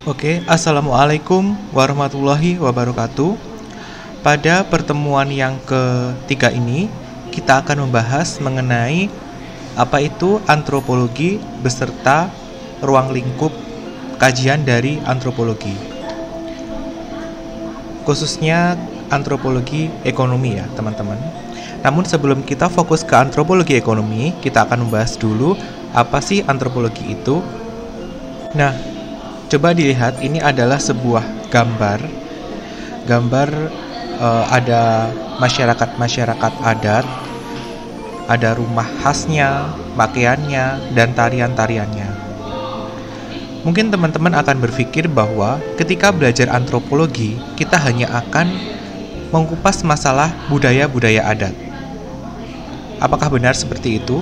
Oke, Assalamualaikum warahmatullahi wabarakatuh. Pada pertemuan yang ketiga ini, kita akan membahas mengenai apa itu antropologi beserta ruang lingkup kajian dari antropologi. Khususnya antropologi ekonomi ya, teman-teman. Namun sebelum kita fokus ke antropologi ekonomi, kita akan membahas dulu apa sih antropologi itu. Nah, coba dilihat, ini adalah sebuah gambar ada masyarakat adat, ada rumah khasnya, pakaiannya, dan tarian-tariannya. Mungkin teman-teman akan berpikir bahwa ketika belajar antropologi, kita hanya akan mengupas masalah budaya-budaya adat. Apakah benar seperti itu?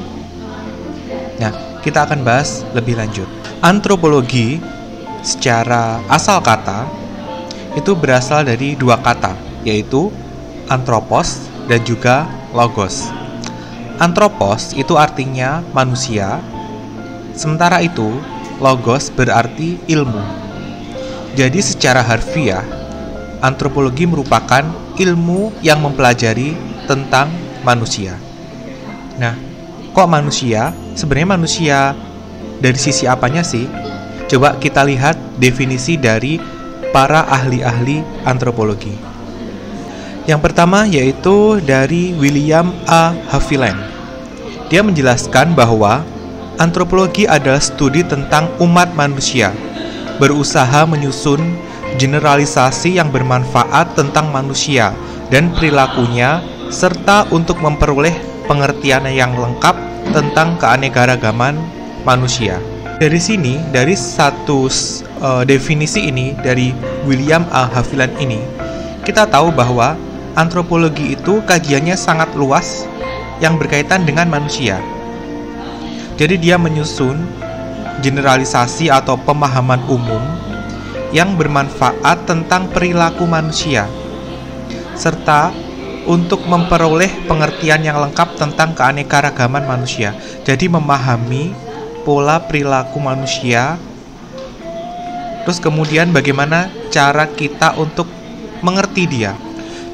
Nah, kita akan bahas lebih lanjut. Antropologi secara asal kata itu berasal dari dua kata, yaitu anthropos dan juga logos. Anthropos itu artinya manusia, sementara itu logos berarti ilmu. Jadi secara harfiah, antropologi merupakan ilmu yang mempelajari tentang manusia. Nah, kok manusia? Sebenarnya manusia dari sisi apanya sih? Coba kita lihat definisi dari para ahli-ahli antropologi. Yang pertama yaitu dari William A. Haviland. Dia menjelaskan bahwa antropologi adalah studi tentang umat manusia, berusaha menyusun generalisasi yang bermanfaat tentang manusia dan perilakunya, serta untuk memperoleh pengertian yang lengkap tentang keanekaragaman manusia. Dari sini, dari satu definisi ini, dari William A. Haviland ini, kita tahu bahwa antropologi itu kajiannya sangat luas yang berkaitan dengan manusia. Jadi dia menyusun generalisasi atau pemahaman umum yang bermanfaat tentang perilaku manusia, serta untuk memperoleh pengertian yang lengkap tentang keanekaragaman manusia. Jadi memahami pola perilaku manusia, terus kemudian bagaimana cara kita untuk mengerti dia.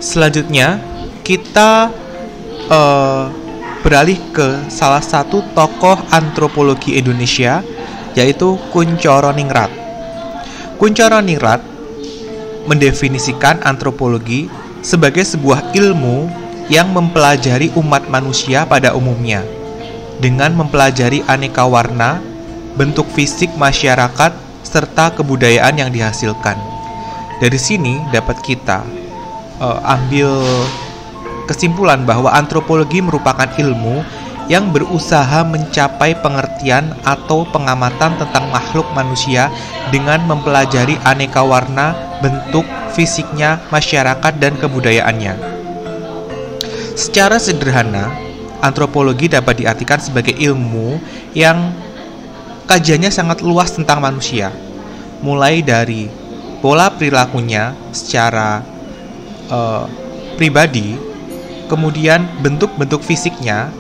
Selanjutnya kita beralih ke salah satu tokoh antropologi Indonesia, yaitu Kuncoro Ningrat. Kuncoro Ningrat mendefinisikan antropologi sebagai sebuah ilmu yang mempelajari umat manusia pada umumnya, dengan mempelajari aneka warna, bentuk fisik masyarakat, serta kebudayaan yang dihasilkan. Dari sini dapat kita ambil kesimpulan bahwa antropologi merupakan ilmu yang berusaha mencapai pengertian atau pengamatan tentang makhluk manusia dengan mempelajari aneka warna, bentuk fisiknya, masyarakat, dan kebudayaannya. Secara sederhana, antropologi dapat diartikan sebagai ilmu yang kajiannya sangat luas tentang manusia, mulai dari pola perilakunya secara pribadi, kemudian bentuk-bentuk fisiknya,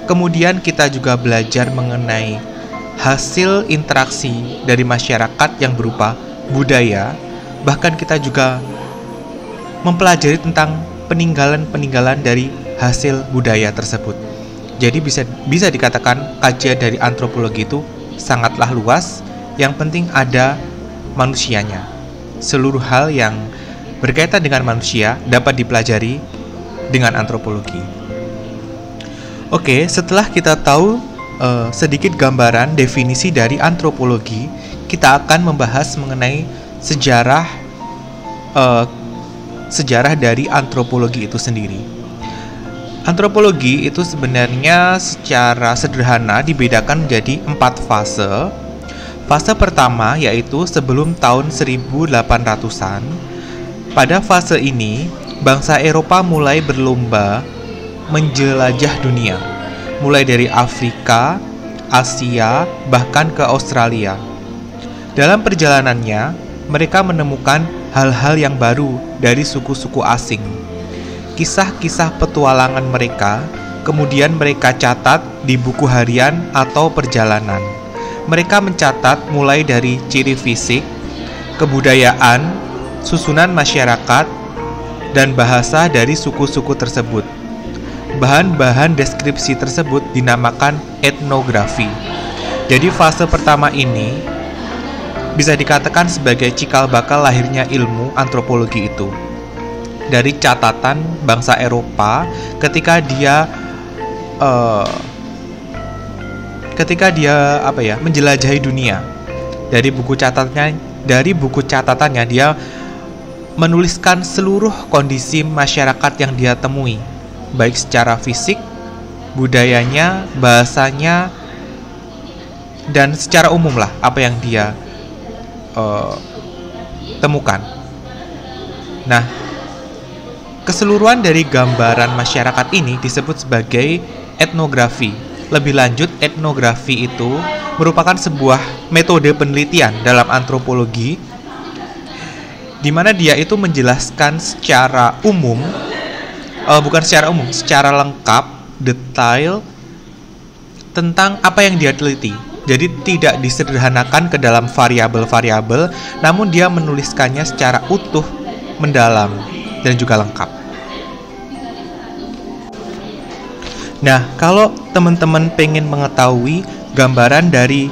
kemudian kita juga belajar mengenai hasil interaksi dari masyarakat yang berupa budaya, bahkan kita juga mempelajari tentang peninggalan-peninggalan dari hasil budaya tersebut. Jadi bisa dikatakan kajian dari antropologi itu sangatlah luas. Yang penting ada manusianya. Seluruh hal yang berkaitan dengan manusia dapat dipelajari dengan antropologi. Oke, setelah kita tahu sedikit gambaran definisi dari antropologi, kita akan membahas mengenai sejarah dari antropologi itu sendiri. Antropologi itu sebenarnya secara sederhana dibedakan menjadi 4 fase. Fase pertama yaitu sebelum tahun 1800-an. Pada fase ini, bangsa Eropa mulai berlomba menjelajah dunia, mulai dari Afrika, Asia, bahkan ke Australia. Dalam perjalanannya, mereka menemukan hal-hal yang baru dari suku-suku asing. Kisah-kisah petualangan mereka kemudian mereka catat di buku harian atau perjalanan. Mereka mencatat mulai dari ciri fisik, kebudayaan, susunan masyarakat, dan bahasa dari suku-suku tersebut. Bahan-bahan deskripsi tersebut dinamakan etnografi. Jadi fase pertama ini bisa dikatakan sebagai cikal bakal lahirnya ilmu antropologi itu. Dari catatan bangsa Eropa ketika dia menjelajahi dunia. Dari buku catatannya dia menuliskan seluruh kondisi masyarakat yang dia temui, baik secara fisik, budayanya, bahasanya, dan secara umum lah apa yang dia temukan. Nah, keseluruhan dari gambaran masyarakat ini disebut sebagai etnografi. Lebih lanjut, etnografi itu merupakan sebuah metode penelitian dalam antropologi di mana dia itu menjelaskan secara umum, secara lengkap, detail tentang apa yang dia teliti. Jadi tidak disederhanakan ke dalam variabel-variabel, namun dia menuliskannya secara utuh, mendalam, dan juga lengkap. Nah, kalau teman-teman pengen mengetahui gambaran dari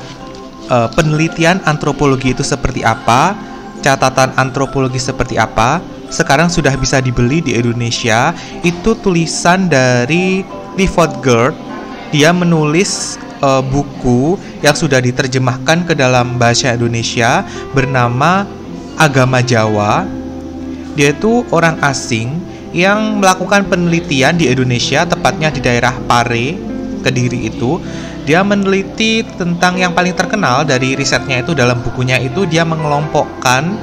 penelitian antropologi itu seperti apa, catatan antropologi seperti apa, sekarang sudah bisa dibeli di Indonesia. Itu tulisan dari Clifford Geertz. Dia menulis buku yang sudah diterjemahkan ke dalam bahasa Indonesia bernama Agama Jawa. Dia itu orang asing yang melakukan penelitian di Indonesia, tepatnya di daerah Pare, Kediri itu. Dia meneliti tentang yang paling terkenal dari risetnya itu. Dalam bukunya itu dia mengelompokkan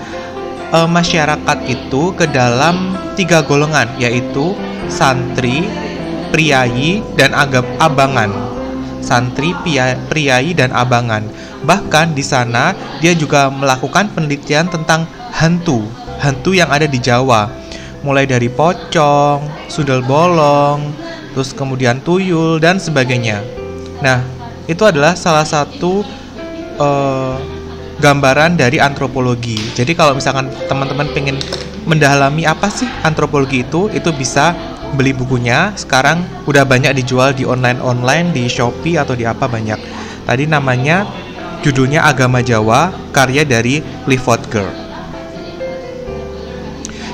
masyarakat itu ke dalam 3 golongan, yaitu santri, priayi, dan abangan. Santri, priayi, dan abangan. Bahkan di sana dia juga melakukan penelitian tentang hantu yang ada di Jawa, mulai dari pocong, sundel bolong, terus kemudian tuyul, dan sebagainya. Nah, itu adalah salah satu gambaran dari antropologi. Jadi kalau misalkan teman-teman pengen mendalami apa sih antropologi itu bisa beli bukunya. Sekarang udah banyak dijual di online, di Shopee atau di apa banyak. Tadi judulnya Agama Jawa, karya dari Clifford Geertz.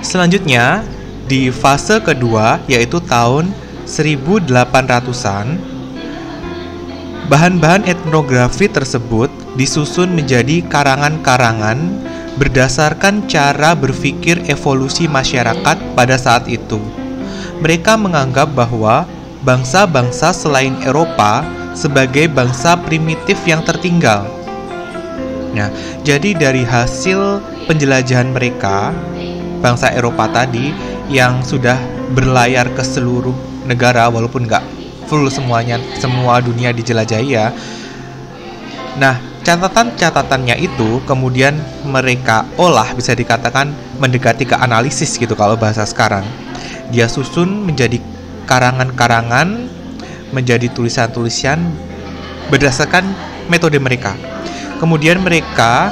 Selanjutnya, di fase kedua, yaitu tahun 1800-an, bahan-bahan etnografi tersebut disusun menjadi karangan-karangan berdasarkan cara berpikir evolusi masyarakat pada saat itu. Mereka menganggap bahwa bangsa-bangsa selain Eropa sebagai bangsa primitif yang tertinggal. Nah, jadi dari hasil penjelajahan mereka, bangsa Eropa tadi yang sudah berlayar ke seluruh negara, walaupun nggak full semua dunia dijelajahi ya. Nah, catatan-catatannya itu kemudian mereka olah, bisa dikatakan mendekati ke analisis gitu kalau bahasa sekarang. Dia susun menjadi karangan-karangan, menjadi tulisan-tulisan berdasarkan metode mereka. Kemudian mereka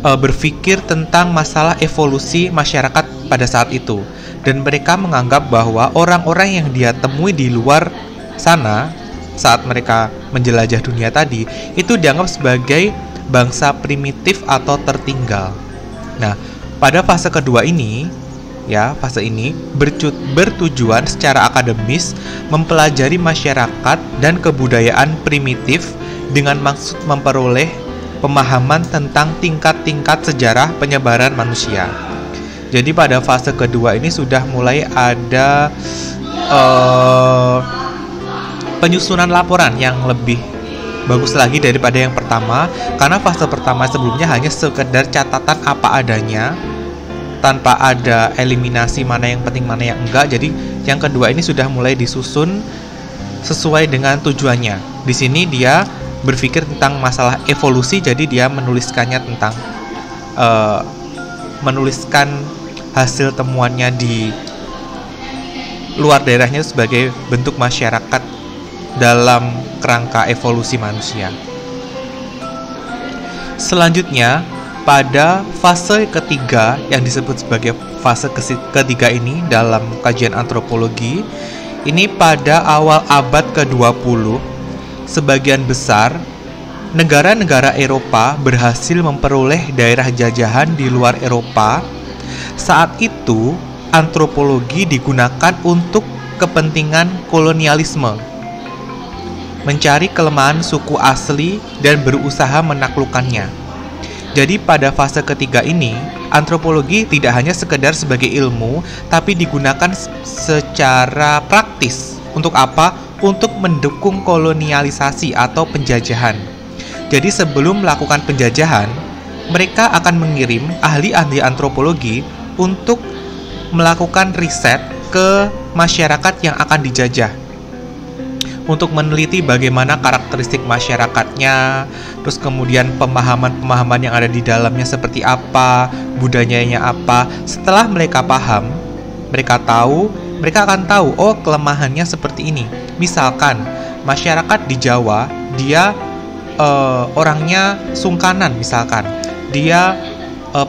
berpikir tentang masalah evolusi masyarakat pada saat itu. Dan mereka menganggap bahwa orang-orang yang dia temui di luar sana saat mereka menjelajah dunia tadi, itu dianggap sebagai bangsa primitif atau tertinggal. Nah, pada fase kedua ini, fase ini bertujuan secara akademis mempelajari masyarakat dan kebudayaan primitif dengan maksud memperoleh pemahaman tentang tingkat-tingkat sejarah penyebaran manusia. Jadi pada fase kedua ini sudah mulai ada penyusunan laporan yang lebih bagus lagi daripada yang pertama, karena fase pertama sebelumnya hanya sekedar catatan apa adanya tanpa ada eliminasi mana yang penting mana yang enggak. Jadi yang kedua ini sudah mulai disusun sesuai dengan tujuannya. Di sini dia berpikir tentang masalah evolusi, jadi dia menuliskannya tentang menuliskan hasil temuannya di luar daerahnya sebagai bentuk masyarakat dalam kerangka evolusi manusia. Selanjutnya, pada fase ketiga yang disebut sebagai fase ketiga ini dalam kajian antropologi, ini pada awal abad ke-20, sebagian besar negara-negara Eropa berhasil memperoleh daerah jajahan di luar Eropa. Saat itu, antropologi digunakan untuk kepentingan kolonialisme, mencari kelemahan suku asli dan berusaha menaklukkannya. Jadi pada fase ketiga ini, antropologi tidak hanya sekedar sebagai ilmu, tapi digunakan secara praktis. Untuk apa? Untuk mendukung kolonialisasi atau penjajahan. Jadi sebelum melakukan penjajahan, mereka akan mengirim ahli-ahli antropologi untuk melakukan riset ke masyarakat yang akan dijajah, untuk meneliti bagaimana karakteristik masyarakatnya, terus kemudian pemahaman-pemahaman yang ada di dalamnya seperti apa, budayanya apa. Setelah mereka paham, mereka akan tahu, oh kelemahannya seperti ini. Misalkan masyarakat di Jawa, dia orangnya sungkanan misalkan, dia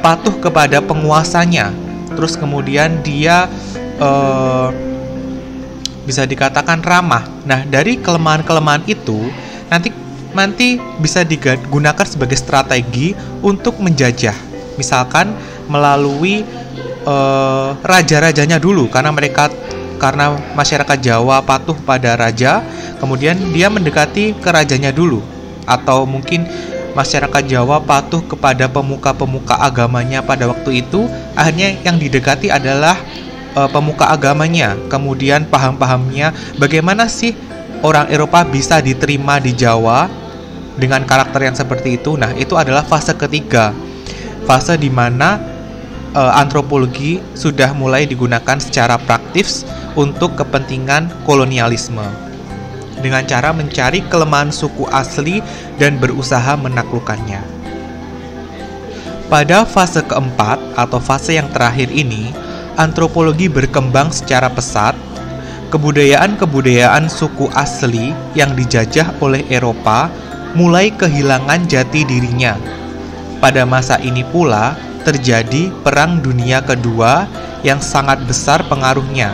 patuh kepada penguasanya, terus kemudian dia bisa dikatakan ramah. Nah, dari kelemahan-kelemahan itu nanti bisa digunakan sebagai strategi untuk menjajah. Misalkan melalui raja-rajanya dulu, karena masyarakat Jawa patuh pada raja, kemudian dia mendekati ke rajanya dulu. Atau mungkin masyarakat Jawa patuh kepada pemuka-pemuka agamanya pada waktu itu, akhirnya yang didekati adalah pemuka agamanya, kemudian paham-pahamnya, bagaimana sih orang Eropa bisa diterima di Jawa dengan karakter yang seperti itu. Nah, itu adalah fase ketiga, fase di mana antropologi sudah mulai digunakan secara praktis untuk kepentingan kolonialisme, dengan cara mencari kelemahan suku asli dan berusaha menaklukkannya. Pada fase keempat atau fase yang terakhir ini, antropologi berkembang secara pesat. Kebudayaan-kebudayaan suku asli yang dijajah oleh Eropa mulai kehilangan jati dirinya. Pada masa ini pula terjadi Perang Dunia Kedua yang sangat besar pengaruhnya.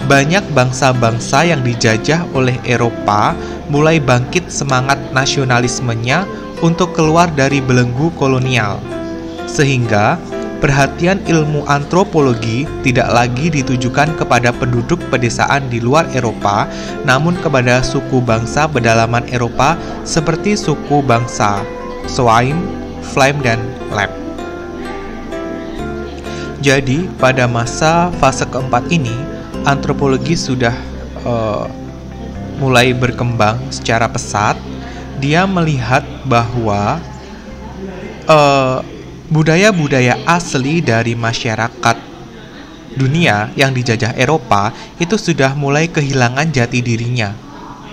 Banyak bangsa-bangsa yang dijajah oleh Eropa mulai bangkit semangat nasionalismenya untuk keluar dari belenggu kolonial. Sehingga perhatian ilmu antropologi tidak lagi ditujukan kepada penduduk pedesaan di luar Eropa, namun kepada suku bangsa pedalaman Eropa seperti suku bangsa Swaim, Flam, dan Lap. Jadi, pada masa fase keempat ini, antropologi sudah mulai berkembang secara pesat. Dia melihat bahwa budaya-budaya asli dari masyarakat dunia yang dijajah Eropa itu sudah mulai kehilangan jati dirinya.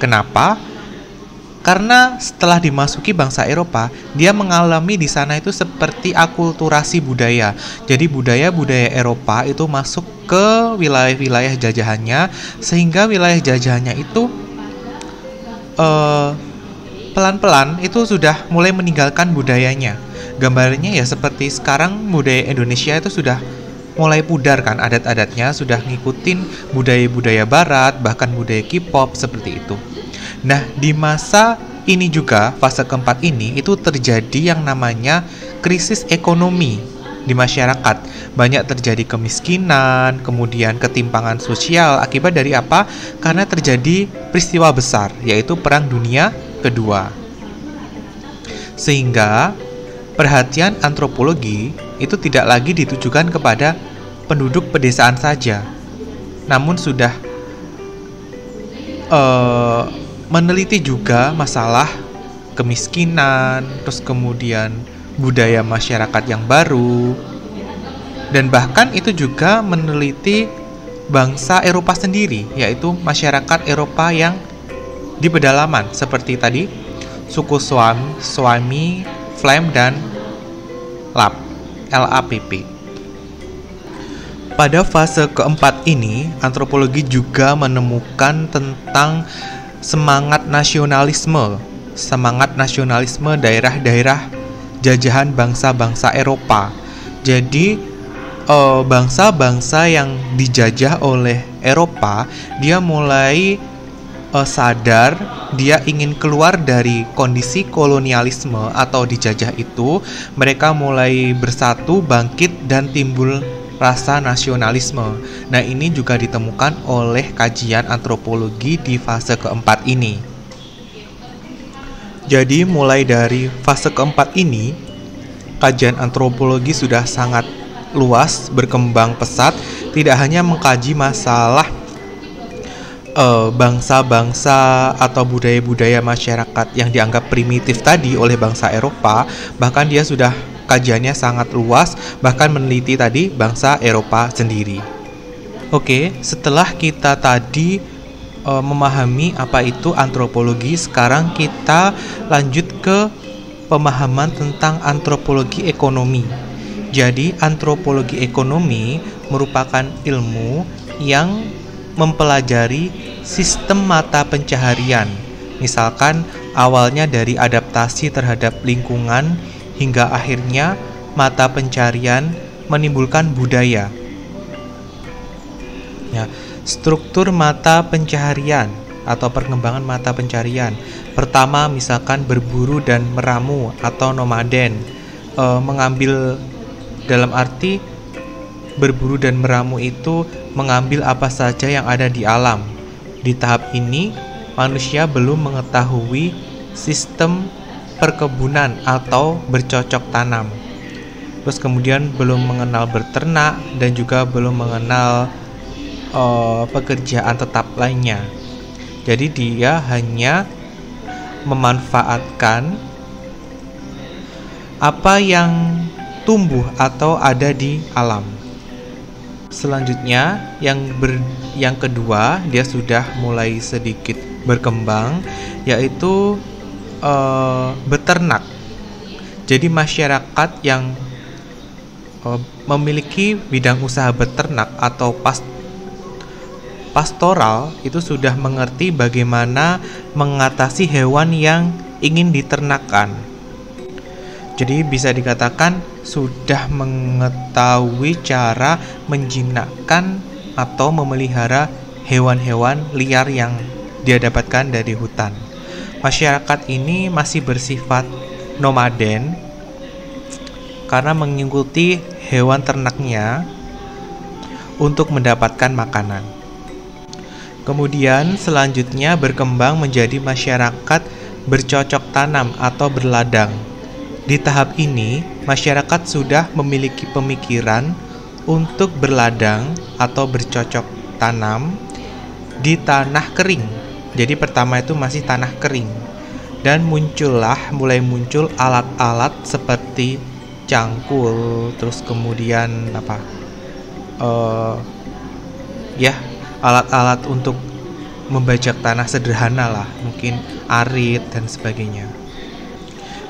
Kenapa? Karena setelah dimasuki bangsa Eropa, dia mengalami di sana itu seperti akulturasi budaya. Jadi budaya-budaya Eropa itu masuk ke wilayah-wilayah jajahannya, sehingga wilayah jajahannya itu pelan-pelan itu sudah mulai meninggalkan budayanya. Gambarnya ya seperti sekarang budaya Indonesia itu sudah mulai pudar kan, adat-adatnya sudah ngikutin budaya-budaya barat, bahkan budaya K-pop seperti itu. Nah, di masa ini juga, fase keempat ini, itu terjadi yang namanya krisis ekonomi di masyarakat. Banyak terjadi kemiskinan, kemudian ketimpangan sosial. Akibat dari apa? Karena terjadi peristiwa besar, yaitu Perang Dunia Kedua. Sehingga perhatian antropologi itu tidak lagi ditujukan kepada penduduk pedesaan saja, namun sudah meneliti juga masalah kemiskinan, terus kemudian budaya masyarakat yang baru, dan bahkan itu juga meneliti bangsa Eropa sendiri, yaitu masyarakat Eropa yang di pedalaman seperti tadi suku Swami, Flam, dan Lap, LAPP. Pada fase keempat ini, antropologi juga menemukan tentang semangat nasionalisme daerah-daerah jajahan bangsa-bangsa Eropa. Jadi bangsa-bangsa yang dijajah oleh Eropa, dia mulai sadar dia ingin keluar dari kondisi kolonialisme atau dijajah itu. Mereka mulai bersatu, bangkit, dan timbul rasa nasionalisme. Nah, ini juga ditemukan oleh kajian antropologi di fase keempat ini. Jadi mulai dari fase keempat ini, kajian antropologi sudah sangat luas, berkembang pesat, tidak hanya mengkaji masalah bangsa-bangsa atau budaya-budaya masyarakat yang dianggap primitif tadi oleh bangsa Eropa, bahkan dia sudah kajiannya sangat luas, bahkan meneliti tadi bangsa Eropa sendiri. Oke, setelah kita tadi memahami apa itu antropologi, sekarang kita lanjut ke pemahaman tentang antropologi ekonomi. Jadi, antropologi ekonomi merupakan ilmu yang mempelajari sistem mata pencaharian. Misalkan awalnya dari adaptasi terhadap lingkungan hingga akhirnya mata pencarian menimbulkan budaya. Ya, struktur mata pencaharian atau perkembangan mata pencaharian. Pertama, misalkan berburu dan meramu atau nomaden. Mengambil dalam arti berburu dan meramu itu mengambil apa saja yang ada di alam. Di tahap ini, manusia belum mengetahui sistem perkebunan atau bercocok tanam. Terus kemudian belum mengenal berternak dan juga belum mengenal pekerjaan tetap lainnya. Jadi dia hanya memanfaatkan apa yang tumbuh atau ada di alam. Selanjutnya yang kedua, dia sudah mulai sedikit berkembang, yaitu beternak. Jadi masyarakat yang memiliki bidang usaha beternak atau pastoral itu sudah mengerti bagaimana mengatasi hewan yang ingin diternakkan. Jadi bisa dikatakan sudah mengetahui cara menjinakkan atau memelihara hewan-hewan liar yang dia dapatkan dari hutan. Masyarakat ini masih bersifat nomaden karena mengikuti hewan ternaknya untuk mendapatkan makanan. Kemudian selanjutnya berkembang menjadi masyarakat bercocok tanam atau berladang. Di tahap ini, masyarakat sudah memiliki pemikiran untuk berladang atau bercocok tanam di tanah kering. Jadi pertama itu masih tanah kering. Dan mulai muncul alat-alat seperti cangkul, terus kemudian alat-alat untuk membajak tanah sederhana lah, mungkin arit dan sebagainya.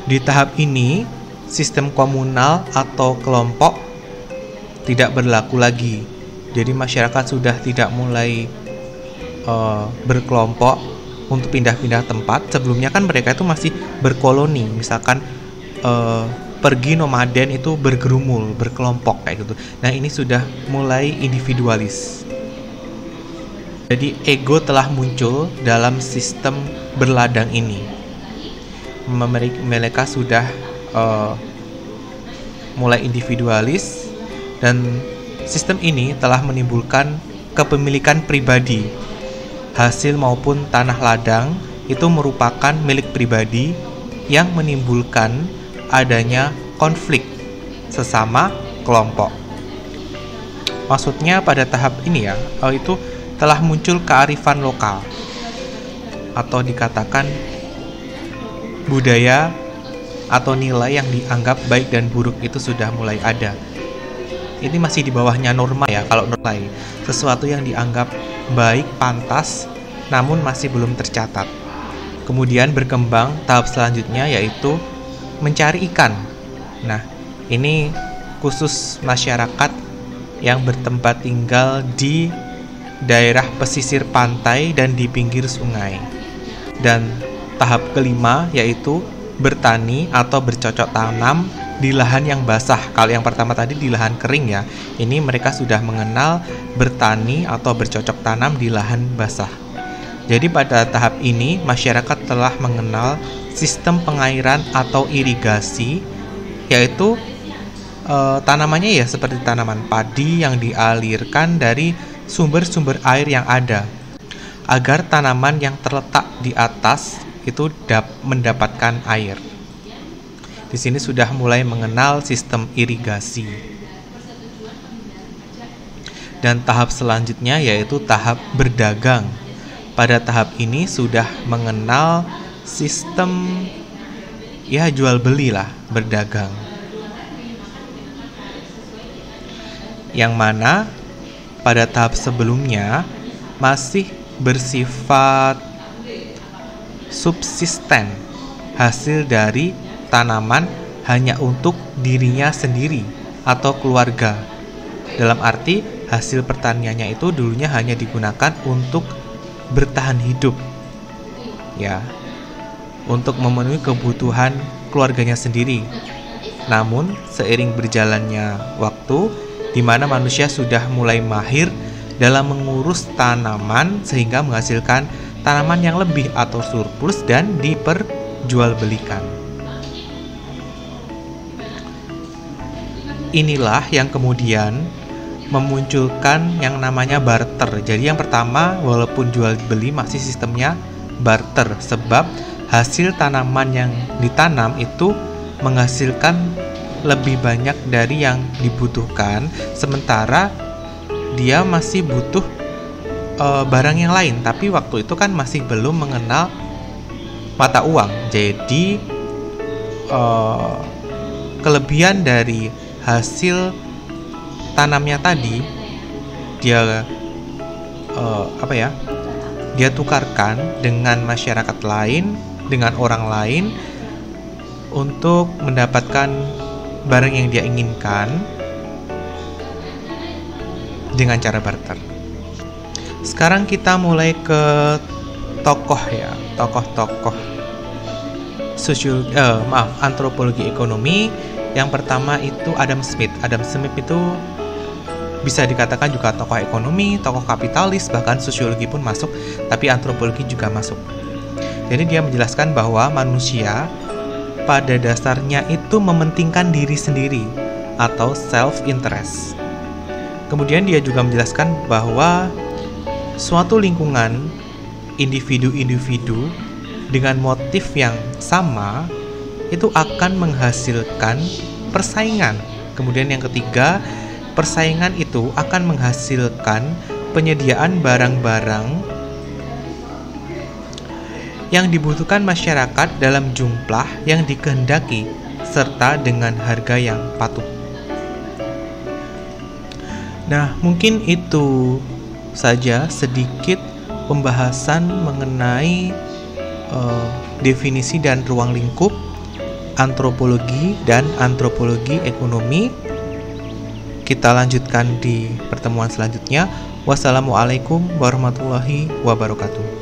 Di tahap ini, sistem komunal atau kelompok tidak berlaku lagi. Jadi masyarakat sudah tidak mulai berkelompok untuk pindah-pindah tempat. Sebelumnya kan mereka itu masih berkoloni, misalkan pergi nomaden itu bergerumul, berkelompok kayak gitu. Nah, ini sudah mulai individualis. Jadi ego telah muncul dalam sistem berladang ini. Mereka sudah mulai individualis, dan sistem ini telah menimbulkan kepemilikan pribadi. Hasil maupun tanah ladang itu merupakan milik pribadi yang menimbulkan adanya konflik sesama kelompok. Maksudnya pada tahap ini itu telah muncul kearifan lokal atau dikatakan budaya atau nilai yang dianggap baik dan buruk itu sudah mulai ada. Ini masih di bawahnya norma ya, kalau nilai sesuatu yang dianggap baik, pantas, namun masih belum tercatat. Kemudian berkembang tahap selanjutnya, yaitu mencari ikan. Nah, ini khusus masyarakat yang bertempat tinggal di daerah pesisir pantai dan di pinggir sungai. Dan tahap kelima yaitu bertani atau bercocok tanam di lahan yang basah. Kalau yang pertama tadi di lahan kering ya, ini mereka sudah mengenal bertani atau bercocok tanam di lahan basah. Jadi pada tahap ini masyarakat telah mengenal sistem pengairan atau irigasi, yaitu tanamannya ya seperti tanaman padi yang dialirkan dari sumber-sumber air yang ada, agar tanaman yang terletak di atas itu mendapatkan air. Di sini sudah mulai mengenal sistem irigasi. Dan tahap selanjutnya yaitu tahap berdagang. Pada tahap ini sudah mengenal sistem ya jual beli lah, berdagang. Yang mana pada tahap sebelumnya masih bersifat subsisten, hasil dari tanaman hanya untuk dirinya sendiri atau keluarga. Dalam arti hasil pertaniannya itu dulunya hanya digunakan untuk bertahan hidup, ya, untuk memenuhi kebutuhan keluarganya sendiri. Namun seiring berjalannya waktu, di mana manusia sudah mulai mahir dalam mengurus tanaman sehingga menghasilkan tanaman yang lebih atau surplus dan diperjualbelikan. Inilah yang kemudian memunculkan yang namanya barter. Jadi yang pertama, walaupun jual beli masih sistemnya barter, sebab hasil tanaman yang ditanam itu menghasilkan lebih banyak dari yang dibutuhkan, sementara dia masih butuh barang yang lain, tapi waktu itu kan masih belum mengenal mata uang. Jadi kelebihan dari hasil tanamnya tadi dia dia tukarkan dengan masyarakat lain, dengan orang lain untuk mendapatkan barang yang dia inginkan dengan cara barter. Sekarang kita mulai ke tokoh ya, tokoh-tokoh antropologi ekonomi. Yang pertama itu Adam Smith. Adam Smith itu bisa dikatakan juga tokoh ekonomi, tokoh kapitalis, bahkan sosiologi pun masuk, tapi antropologi juga masuk. Jadi dia menjelaskan bahwa manusia pada dasarnya itu mementingkan diri sendiri atau self-interest. Kemudian dia juga menjelaskan bahwa suatu lingkungan, individu-individu dengan motif yang sama itu akan menghasilkan persaingan. Kemudian yang ketiga, persaingan itu akan menghasilkan penyediaan barang-barang yang dibutuhkan masyarakat dalam jumlah yang dikehendaki serta dengan harga yang patut. Nah, mungkin itu saja sedikit pembahasan mengenai definisi dan ruang lingkup antropologi dan antropologi ekonomi. Kita lanjutkan di pertemuan selanjutnya. Wassalamualaikum warahmatullahi wabarakatuh.